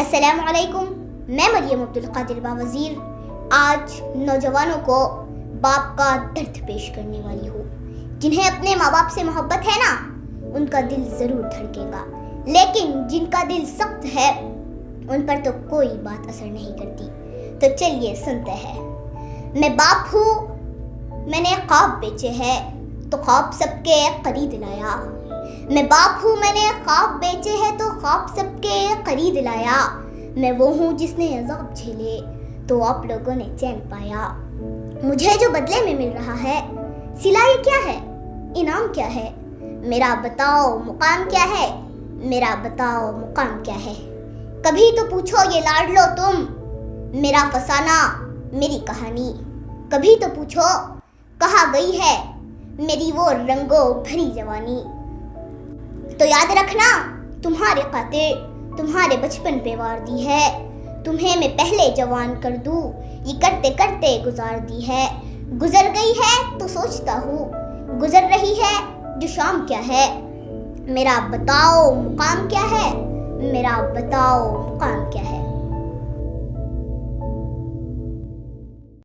السلام علیکم، میں مریم عبدالقادر باوزیر آج نوجوانوں کو باپ کا درد پیش کرنے والی ہوں۔ جنہیں اپنے ماں باپ سے محبت ہے نا، ان کا دل ضرور دھڑکے گا، لیکن جن کا دل سخت ہے ان پر تو کوئی بات اثر نہیں کرتی۔ تو چلیے سنتے ہیں۔ میں باپ ہوں، میں نے خواب بیچے ہیں تو خواب سب کے خرید لایا۔ میں باپ ہوں، میں نے خواب بیچے ہیں تو خواب سب کے خرید لایا۔ میں وہ ہوں جس نے عذاب جھیلے تو آپ لوگوں نے چین پایا۔ مجھے جو بدلے میں مل رہا ہے، صلہ یہ کیا ہے، انعام کیا ہے؟ میرا بتاؤ مقام کیا ہے، میرا بتاؤ مقام کیا ہے؟ کبھی تو پوچھو یہ لاڈ لو تم، میرا فسانہ میری کہانی۔ کبھی تو پوچھو کہاں گئی ہے میری وہ رنگوں بھری جوانی۔ تو یاد رکھنا تمہارے خاطر تمہارے بچپن پہ وار دی ہے، تمہیں میں پہلے جوان کر دوں یہ کرتے کرتے گزار دی ہے۔ گزر گئی ہے تو سوچتا ہوں گزر رہی ہے جو شام کیا ہے۔ میرا بتاؤ مقام کیا ہے، میرا بتاؤ مقام کیا ہے؟